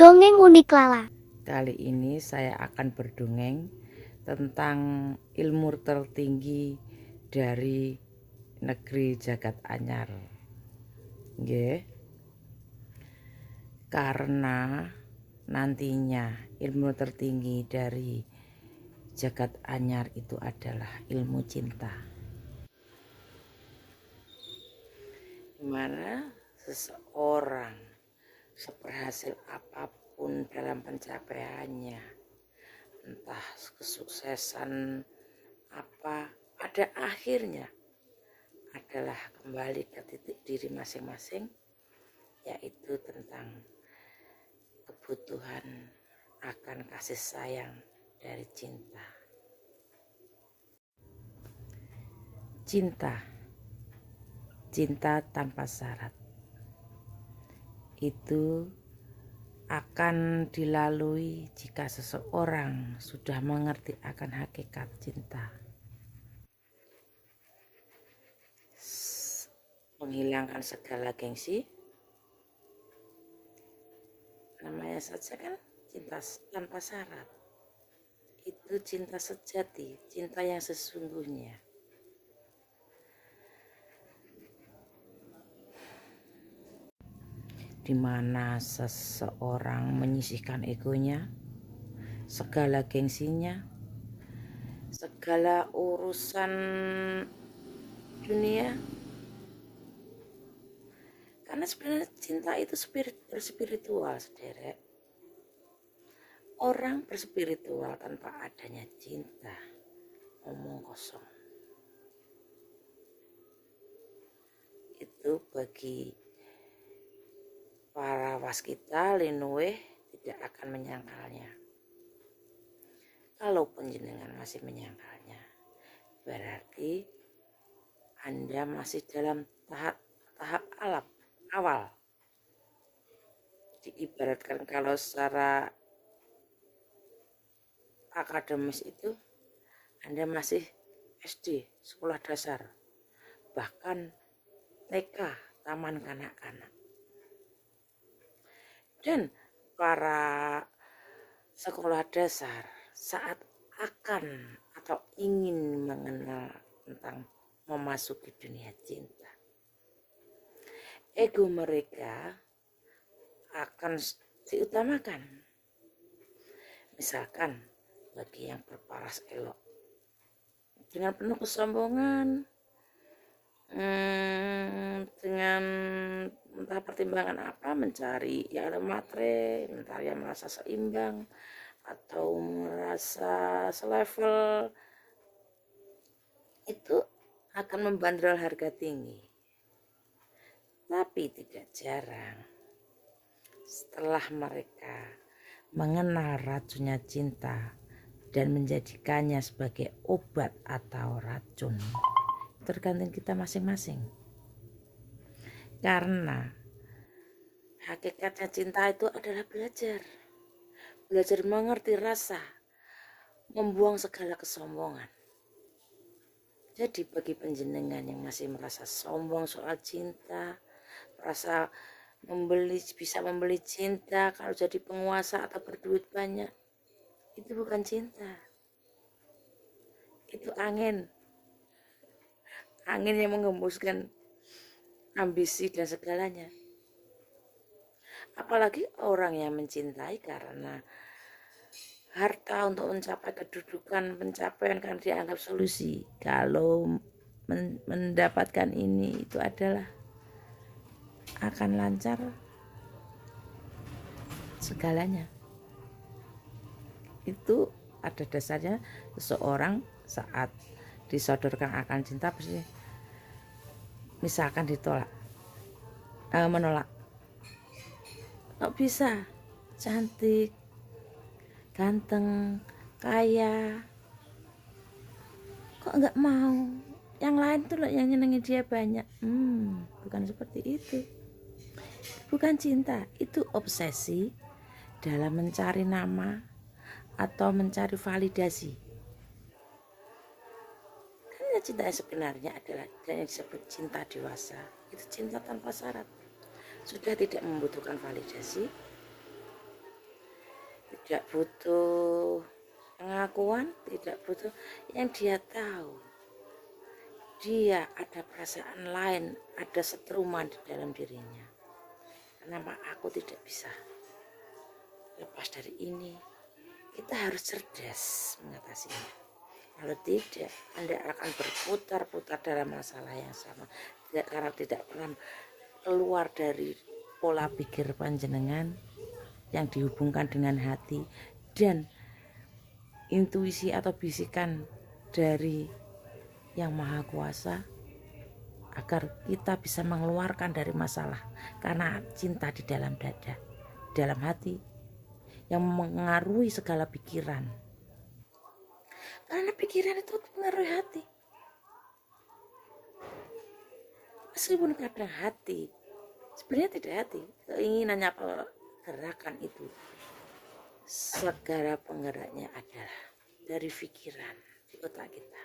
Dongeng unik Lala. Kali ini saya akan berdongeng tentang ilmu tertinggi dari negeri Jagat Anyar. Nggih. Karena nantinya ilmu tertinggi dari Jagat Anyar itu adalah ilmu cinta. Dimana seseorang seberhasil apapun dalam pencapaiannya, entah kesuksesan apa, pada akhirnya adalah kembali ke titik diri masing-masing, yaitu tentang kebutuhan akan kasih sayang dari cinta. Cinta tanpa syarat itu akan dilalui jika seseorang sudah mengerti akan hakikat cinta. Menghilangkan segala gengsi, namanya saja kan cinta tanpa syarat. Itu cinta sejati, cinta yang sesungguhnya. Di mana seseorang menyisihkan egonya, segala gengsinya, segala urusan dunia. Karena sebenarnya cinta itu berspiritual, saudara. Orang berspiritual tanpa adanya cinta, omong kosong. Itu bagi para waskita linuwe tidak akan menyangkalnya. Kalau penjenengan masih menyangkalnya, berarti Anda masih dalam tahap awal. Diibaratkan kalau secara akademis itu Anda masih SD, sekolah dasar, bahkan TK, taman kanak-kanak. Dan para sekolah dasar saat akan atau ingin mengenal tentang memasuki dunia cinta, ego mereka akan diutamakan. Misalkan bagi yang berparas elok dengan penuh kesombongan, dengan entah pertimbangan apa, mencari yang ada matre, mencari yang merasa seimbang atau merasa selevel, itu akan membandrol harga tinggi. Tapi tidak jarang setelah mereka mengenal racunnya cinta dan menjadikannya sebagai obat atau racun, tergantung kita masing-masing. Karena hakikatnya cinta itu adalah belajar mengerti rasa, membuang segala kesombongan. Jadi bagi penjenengan yang masih merasa sombong soal cinta, merasa bisa membeli cinta kalau jadi penguasa atau berduit banyak, itu bukan cinta. Itu angin yang menggembuskan ambisi dan segalanya. Apalagi orang yang mencintai karena harta untuk mencapai kedudukan, pencapaian kan dianggap solusi. Kalau mendapatkan ini itu adalah akan lancar segalanya. Itu ada dasarnya. Seseorang saat disodorkan akan cinta pasti misalkan menolak, kok bisa cantik, ganteng, kaya, kok nggak mau, yang lain tuh loh yang nyenengin dia banyak. Bukan seperti itu, bukan cinta, itu obsesi dalam mencari nama atau mencari validasi. Karena cinta yang sebenarnya adalah yang disebut cinta dewasa, itu cinta tanpa syarat, sudah tidak membutuhkan validasi, tidak butuh pengakuan, tidak butuh. Yang dia tahu, dia ada perasaan lain, ada setruman di dalam dirinya. Kenapa aku tidak bisa lepas dari ini? Kita harus cerdas mengatasinya. Kalau tidak, Anda akan berputar-putar dalam masalah yang sama. Tidak, karena tidak pernah keluar dari pola pikir panjenengan yang dihubungkan dengan hati dan intuisi atau bisikan dari Yang Maha Kuasa, agar kita bisa mengeluarkan dari masalah karena cinta di dalam dada, dalam hati, yang mengaruhi segala pikiran. Karena pikiran itu mengaruhi hati. Meskipun kadang hati sebenarnya tidak hati, keinginannya apa, gerakan itu, segala penggeraknya adalah dari pikiran di otak kita.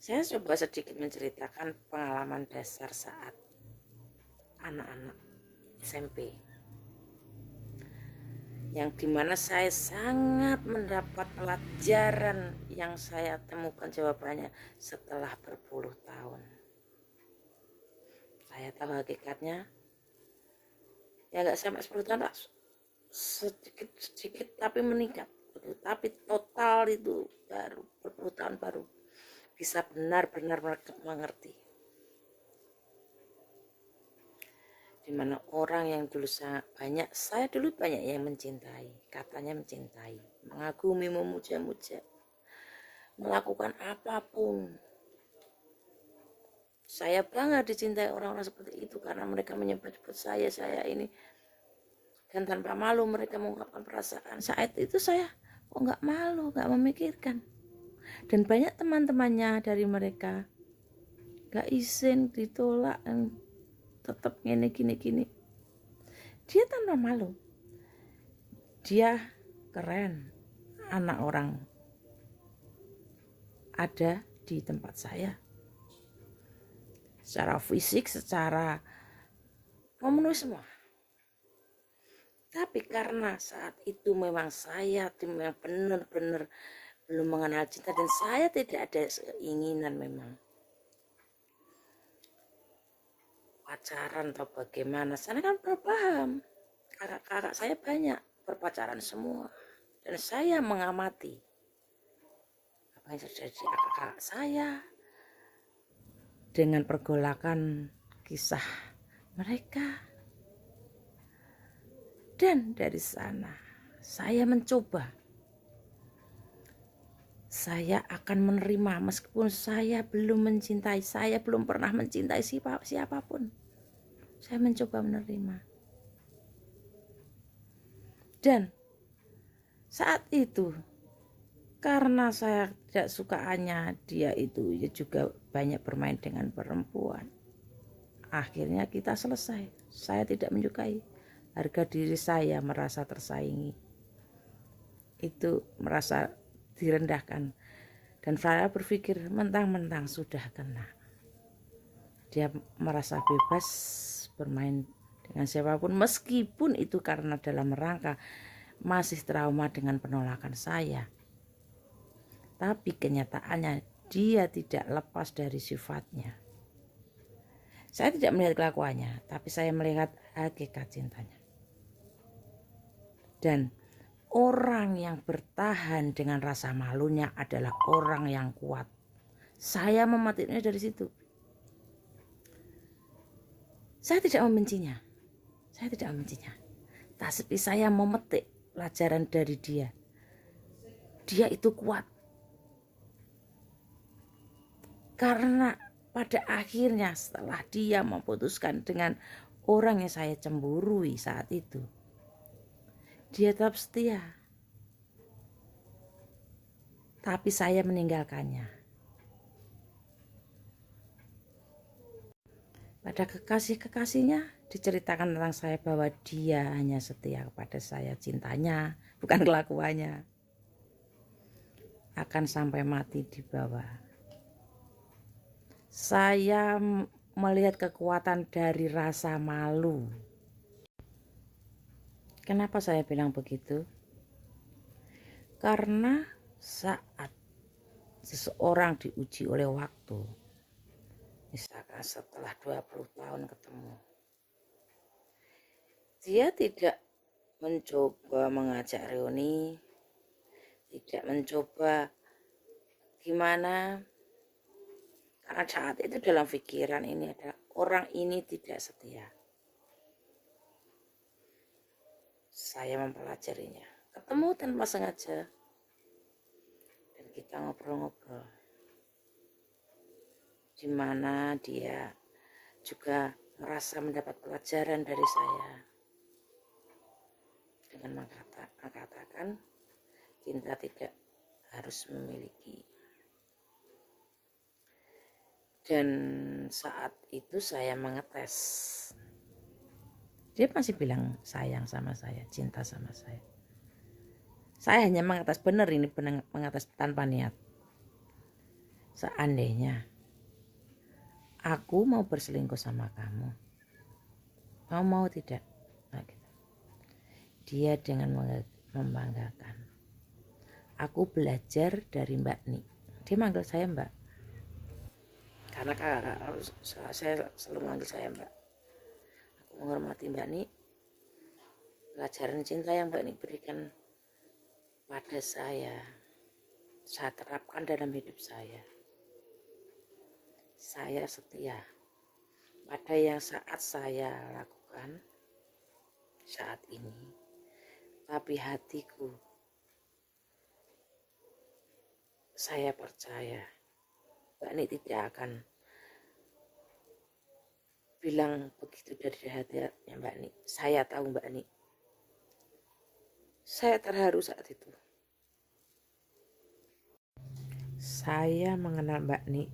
Saya coba sedikit menceritakan pengalaman dasar saat anak-anak SMP, yang dimana saya sangat mendapat pelajaran yang saya temukan jawabannya setelah berpuluh tahun. Saya tahu hakikatnya, ya nggak sampai 10 tahun, sedikit tapi meningkat, tapi total itu baru berpuluh tahun baru bisa benar-benar mengerti. Dimana orang yang dulu sangat banyak, saya dulu banyak yang mencintai, katanya mencintai, mengagumi, memuja-muja, melakukan apapun. Saya bangga dicintai orang-orang seperti itu karena mereka menyebut-nyebut saya ini, dan tanpa malu mereka mengungkapkan perasaan. Saat itu saya kok nggak malu, nggak memikirkan. Dan banyak teman-temannya dari mereka gak izin, ditolak, dan tetap gini. Dia tanpa malu, dia keren, anak orang ada di tempat saya, secara fisik, secara memenuhi semua. Tapi karena saat itu memang saya memang benar-benar belum mengenal cinta, dan saya tidak ada keinginan memang pacaran atau bagaimana. Saya kan berpaham, kakak-kakak saya banyak berpacaran semua, dan saya mengamati apa yang terjadi kakak-kakak saya dengan pergolakan kisah mereka. Dan dari sana saya mencoba, saya akan menerima meskipun saya belum mencintai, saya belum pernah mencintai siapapun. Saya mencoba menerima. Dan saat itu karena saya tidak sukaannya dia itu ya juga banyak bermain dengan perempuan, akhirnya kita selesai. Saya tidak menyukai, harga diri saya merasa tersaingi, itu merasa direndahkan, dan saya berpikir mentang-mentang sudah kena, dia merasa bebas bermain dengan siapapun, meskipun itu karena dalam rangka masih trauma dengan penolakan saya. Tapi kenyataannya dia tidak lepas dari sifatnya. Saya tidak melihat kelakuannya, tapi saya melihat hakikat cintanya. Dan orang yang bertahan dengan rasa malunya adalah orang yang kuat. Saya memetiknya dari situ. Saya tidak membencinya. Tapi saya memetik pelajaran dari dia. Dia itu kuat. Karena pada akhirnya setelah dia memutuskan dengan orang yang saya cemburui saat itu, dia tetap setia. Tapi saya meninggalkannya. Pada kekasih-kekasihnya diceritakan tentang saya bahwa dia hanya setia kepada saya, cintanya bukan kelakuannya. Akan sampai mati di bawah. Saya melihat kekuatan dari rasa malu. Kenapa saya bilang begitu? Karena saat seseorang diuji oleh waktu, misalkan setelah 20 tahun ketemu, dia tidak mencoba mengajak reuni, tidak mencoba gimana, karena saat itu dalam pikiran ini adalah orang ini tidak setia. Saya mempelajarinya, ketemu tanpa sengaja, dan kita ngobrol-ngobrol, di mana dia juga merasa mendapat pelajaran dari saya dengan mengatakan cinta tidak harus memiliki. Dan saat itu saya mengetes, dia masih bilang sayang sama saya, cinta sama saya. Saya hanya mengetes, benar ini mengetes tanpa niat. Seandainya aku mau berselingkuh sama kamu, mau tidak? Nah, gitu. Dia dengan membanggakan, aku belajar dari Mbak Ni. Dia manggil saya Mbak, karena saya selalu manggil saya Mbak. Aku menghormati Mbak Ni. Pelajaran cinta yang Mbak Ni berikan pada saya terapkan dalam hidup saya. Saya setia pada yang saat saya lakukan saat ini, tapi hatiku saya percaya Mbak Ni tidak akan bilang begitu dari hatinya Mbak Ni. Saya tahu Mbak Ni. Saya terharu saat itu. Saya mengenal Mbak Ni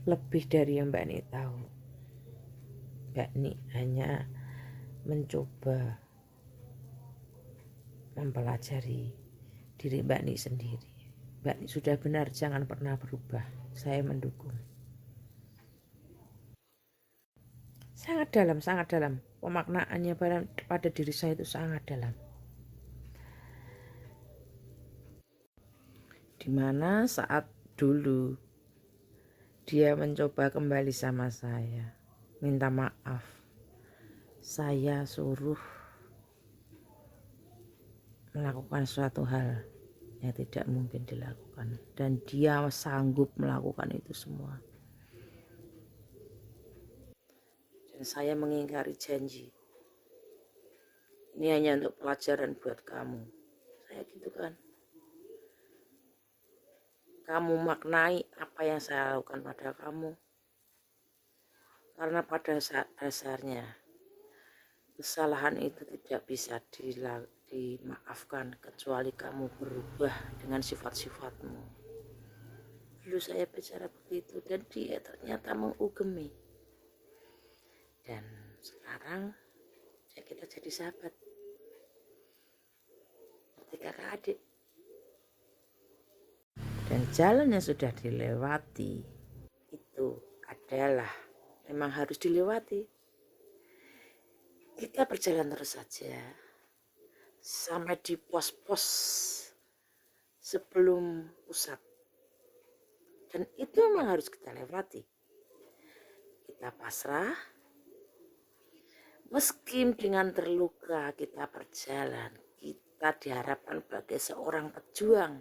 lebih dari yang Mbak Ni tahu. Mbak Ni hanya mencoba mempelajari diri Mbak Ni sendiri. Mbak Ni sudah benar, jangan pernah berubah. Saya mendukung. Sangat dalam. Pemaknaannya pada diri saya itu sangat dalam. Dimana saat dulu dia mencoba kembali sama saya, minta maaf, saya suruh melakukan suatu hal yang tidak mungkin dilakukan, dan dia sanggup melakukan itu semua. Dan saya mengingkari janji. Ini hanya untuk pelajaran buat kamu. Saya gitu kan. Kamu maknai apa yang saya lakukan pada kamu. Karena pada dasarnya kesalahan itu tidak bisa dimaafkan kecuali kamu berubah dengan sifat-sifatmu. Dulu saya bicara begitu dan dia ternyata mengugemi. Dan sekarang ya kita jadi sahabat, seperti kakak adik. Dan jalan yang sudah dilewati itu adalah memang harus dilewati. Kita berjalan terus saja sampai di pos-pos sebelum pusat. Dan itu memang harus kita lewati. Kita pasrah, meski dengan terluka kita berjalan. Kita diharapkan sebagai seorang pejuang,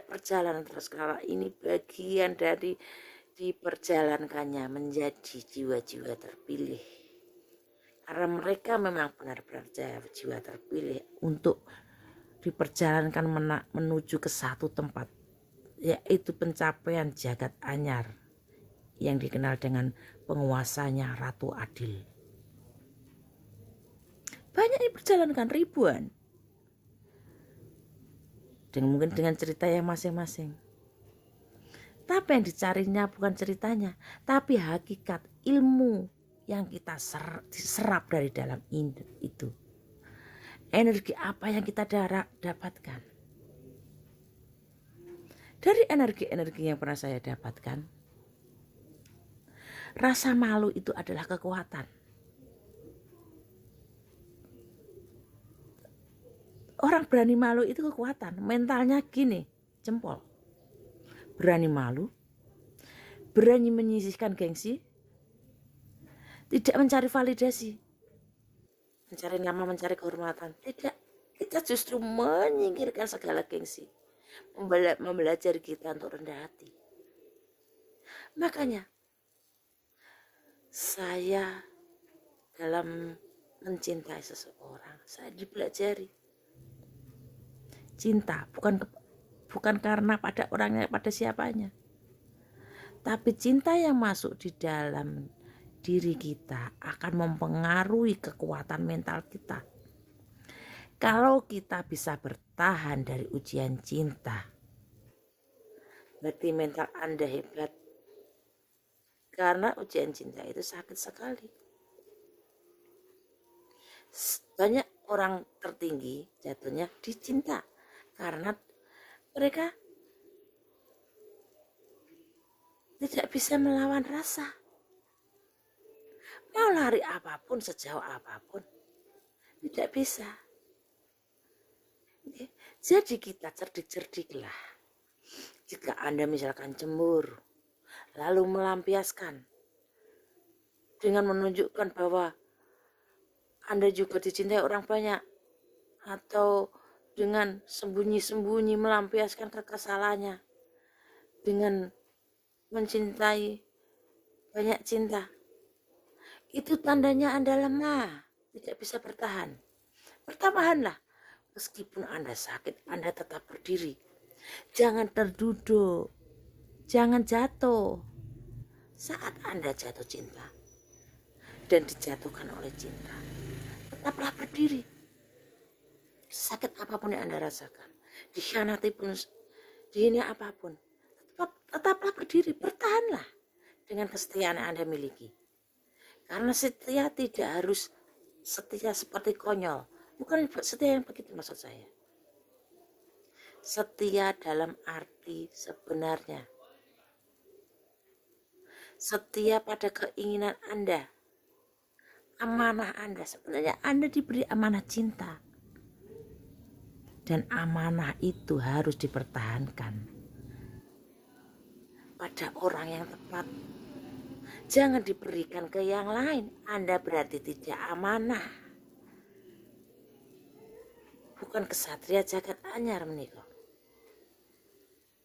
perjalanan terus, karena ini bagian dari diperjalankannya menjadi jiwa-jiwa terpilih. Karena mereka memang benar-benar jiwa terpilih untuk diperjalankan menuju ke satu tempat, yaitu pencapaian jagat anyar yang dikenal dengan penguasanya Ratu Adil. Banyak yang diperjalankan, ribuan, mungkin dengan cerita yang masing-masing. Tapi yang dicarinya bukan ceritanya, tapi hakikat ilmu yang kita serap dari dalam itu. Energi apa yang kita dapatkan. Dari energi-energi yang pernah saya dapatkan, rasa malu itu adalah kekuatan. Orang berani malu itu kekuatan. Mentalnya gini, jempol. Berani malu, berani menyisihkan gengsi, tidak mencari validasi, mencari nama, mencari kehormatan. Tidak, kita justru menyingkirkan segala gengsi, mempelajari kita untuk rendah hati. Makanya saya dalam mencintai seseorang, saya dipelajari. Cinta bukan karena pada orangnya, pada siapanya, tapi cinta yang masuk di dalam diri kita akan mempengaruhi kekuatan mental kita. Kalau kita bisa bertahan dari ujian cinta, berarti mental Anda hebat. Karena ujian cinta itu sakit sekali. Banyak orang tertinggi jatuhnya di cinta karena mereka tidak bisa melawan rasa. Mau lari apapun, sejauh apapun, tidak bisa. Jadi kita cerdik-cerdiklah. Jika Anda misalkan cemburu, lalu melampiaskan dengan menunjukkan bahwa Anda juga dicintai orang banyak, atau dengan sembunyi-sembunyi melampiaskan kekesalannya dengan mencintai banyak cinta, itu tandanya Anda lemah, tidak bisa bertahan. Bertahanlah, meskipun Anda sakit, Anda tetap berdiri. Jangan terduduk, jangan jatuh. Saat Anda jatuh cinta dan dijatuhkan oleh cinta, tetaplah berdiri. Sakit apapun yang Anda rasakan, dikhianati pun, dihina apapun, tetaplah berdiri, bertahanlah dengan kesetiaan yang Anda miliki. Karena setia tidak harus setia seperti konyol, bukan setia yang begitu maksud saya. Setia dalam arti sebenarnya, setia pada keinginan Anda, amanah Anda. Sebenarnya Anda diberi amanah cinta, dan amanah itu harus dipertahankan pada orang yang tepat. Jangan diberikan ke yang lain, Anda berarti tidak amanah. Bukan kesatria jagat anyar menikah.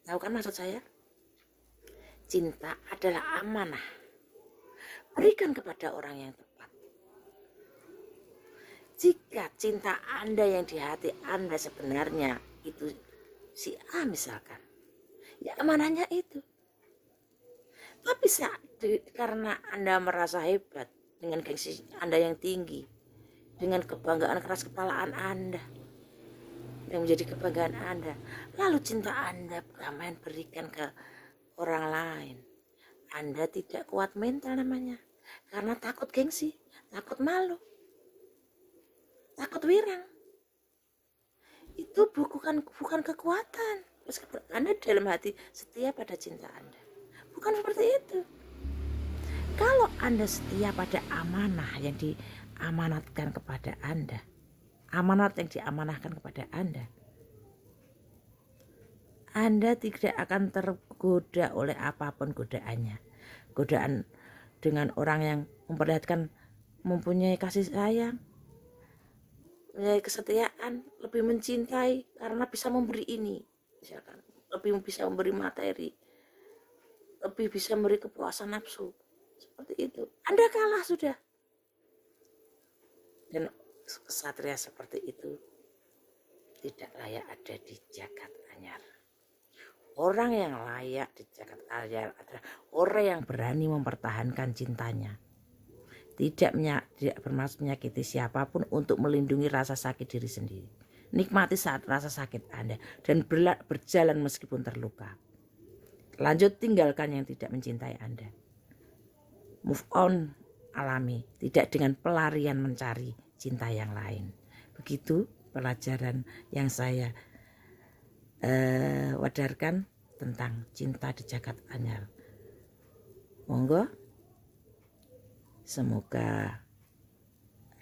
Tahu kan maksud saya? Cinta adalah amanah. Berikan kepada orang yang tepat. Jika cinta Anda yang di hati Anda sebenarnya itu si A misalkan, ya amanahnya itu. Tapi karena Anda merasa hebat dengan gengsi Anda yang tinggi, dengan kebanggaan keras kepalaan Anda yang menjadi kebanggaan Anda, lalu cinta Anda main berikan ke orang lain, Anda tidak kuat mental namanya, karena takut gengsi, takut malu, takut wirang. Itu bukan kekuatan. Meskipun Anda dalam hati setia pada cinta Anda, bukan seperti itu. Kalau Anda setia pada amanah yang diamanatkan kepada Anda, amanat yang diamanahkan kepada Anda tidak akan tergoda oleh apapun godaannya. Godaan dengan orang yang memperlihatkan mempunyai kasih sayang, mempunyai kesetiaan, lebih mencintai karena bisa memberi ini, misalkan lebih bisa memberi materi, lebih bisa memberi kepuasan nafsu, seperti itu, Anda kalah sudah. Dan kesatria seperti itu tidak layak ada di jagat anyar. Orang yang layak di jagat anyar adalah orang yang berani mempertahankan cintanya, tidak bermaksud menyakiti siapapun untuk melindungi rasa sakit diri sendiri. Nikmati saat rasa sakit Anda dan berjalan meskipun terluka. Lanjut, tinggalkan yang tidak mencintai Anda. Move on, alami, tidak dengan pelarian mencari cinta yang lain. Begitu pelajaran yang saya wadarkan tentang cinta di jagat anyar. Monggo, semoga